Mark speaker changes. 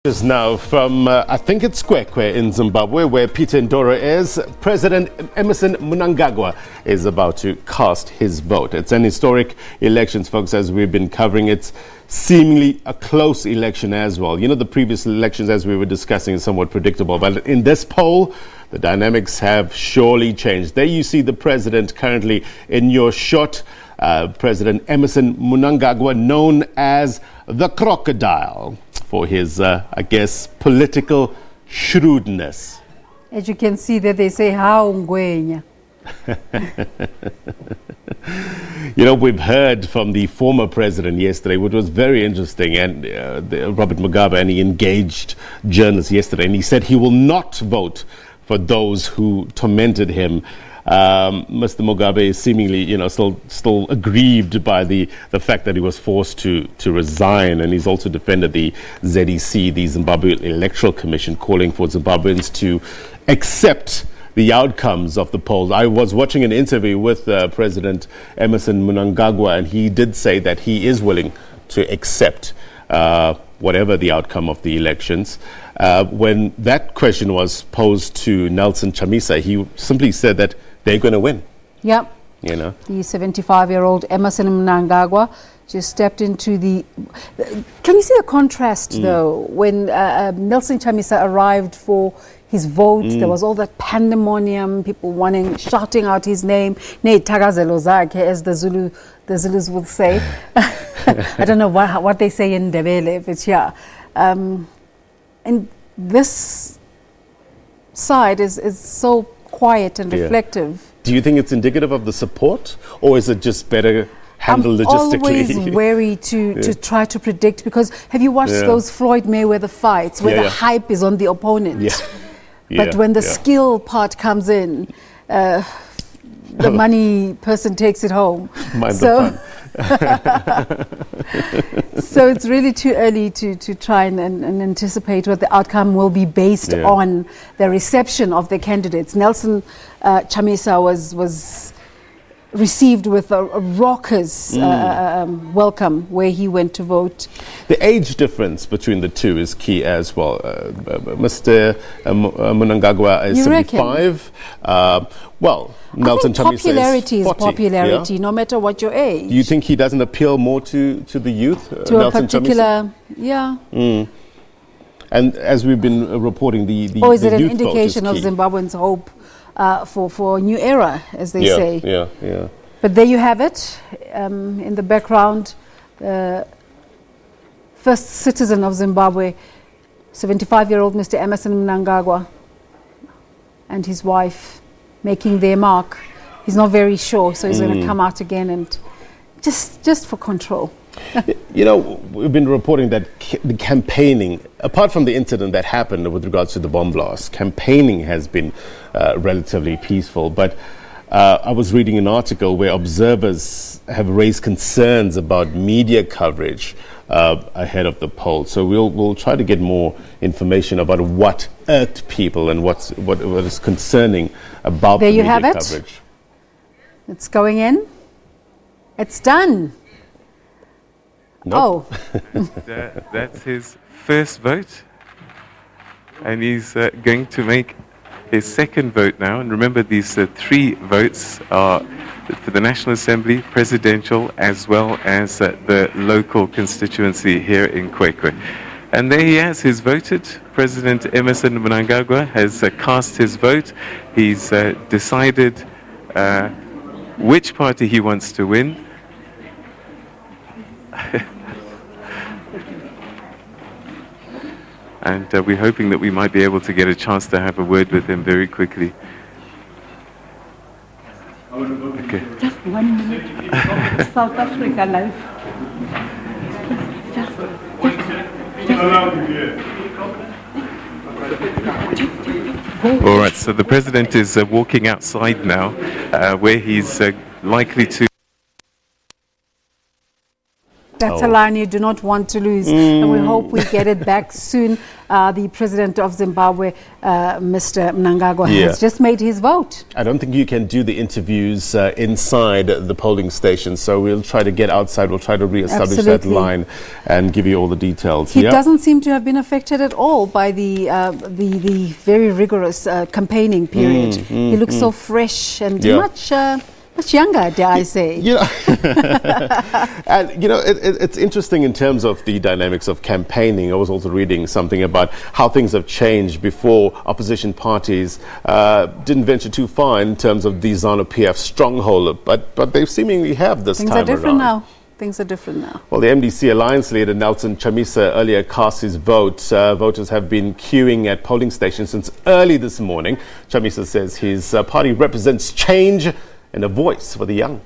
Speaker 1: Now from, I think it's Kwekwe in Zimbabwe, where Peter Ndoro is. President Emmerson Mnangagwa is about to cast his vote. It's an historic election, folks, as we've been covering. It's seemingly a close election as well. You know, the previous elections, as we were discussing, is somewhat predictable. But in this poll, the dynamics have surely changed. There you see the president currently in your shot. President Emmerson Mnangagwa, known as the crocodile, for his, I guess, political shrewdness.
Speaker 2: As you can see that they say, how ngwenya.
Speaker 1: You know, we've heard from the former president yesterday, which was very interesting, and Robert Mugabe, and he engaged journalists yesterday, and he said he will not vote for those who tormented him. Mr. Mugabe is seemingly, you know, still aggrieved by the fact that he was forced to resign, and he's also defended the ZEC, the Zimbabwe Electoral Commission, calling for Zimbabweans to accept the outcomes of the polls. I was watching an interview with President Emmerson Mnangagwa, and he did say that he is willing to accept whatever the outcome of the elections. When that question was posed to Nelson Chamisa, he simply said that they're going to win. Yep. You know,
Speaker 2: the 75-year-old Emmerson Mnangagwa just stepped into the... Can you see the contrast, though, when Nelson Chamisa arrived for his vote? There was all that pandemonium, people shouting out his name, ne tagazelo zakhe, as the Zulus would say. I don't know what they say in Ndebele, but yeah. And this side is so quiet and reflective.
Speaker 1: Do you think it's indicative of the support, or is it just better handled logistically?
Speaker 2: I'm always wary to try to predict, because have you watched those Floyd Mayweather fights where the hype is on the opponent? But when the skill part comes in, the money person takes it home. So it's really too early to try and anticipate what the outcome will be based on the reception of the candidates. Nelson Chamisa was received with a raucous welcome where he went to vote.
Speaker 1: The age difference between the two is key as well. Mr. Mnangagwa is 75. Nelson
Speaker 2: popularity
Speaker 1: is 40,
Speaker 2: is popularity, no matter what your age.
Speaker 1: Do you think he doesn't appeal more to the youth?
Speaker 2: To Nelson a particular,
Speaker 1: Chamisa? And as we've been reporting, the
Speaker 2: or is it an indication of Zimbabweans' hope for a new era, as they say? But there you have it. In the background, first citizen of Zimbabwe, 75-year-old Mr. Emmerson Mnangagwa, and his wife making their mark. He's not very sure, so he's going to come out again and just for control.
Speaker 1: You know, we've been reporting that the campaigning, apart from the incident that happened with regards to the bomb blast, campaigning has been relatively peaceful. But I was reading an article where observers have raised concerns about media coverage ahead of the poll. So we'll try to get more information about what irked people and what is concerning about the media coverage. There you have it.
Speaker 2: It's going in. It's done.
Speaker 3: Nope. That's his first vote, and he's going to make his second vote now. And remember, these three votes are for the National Assembly, presidential, as well as the local constituency here in Kwekwe. And there he has voted. President Emmerson Mnangagwa has cast his vote. He's decided which party he wants to win. And we're hoping that we might be able to get a chance to have a word with him very quickly. Okay.
Speaker 4: Just 1 minute. South Africa live.
Speaker 3: All right, so the president is walking outside now, where he's likely to...
Speaker 2: That's a line you do not want to lose. And we hope we get it back soon. The president of Zimbabwe, Mr. Mnangagwa, has just made his vote.
Speaker 1: I don't think you can do the interviews inside the polling station, so we'll try to get outside. We'll try to re-establish that line and give you all the details.
Speaker 2: He doesn't seem to have been affected at all by the very rigorous campaigning period. He looks so fresh and much younger, dare I say.
Speaker 1: And, it's interesting in terms of the dynamics of campaigning. I was also reading something about how things have changed before opposition parties didn't venture too far in terms of the Zanu-PF stronghold, but they seemingly have this time around.
Speaker 2: Things are different now.
Speaker 1: Well, the MDC Alliance leader Nelson Chamisa earlier cast his vote. Voters have been queuing at polling stations since early this morning. Chamisa says his party represents change and a voice for the young.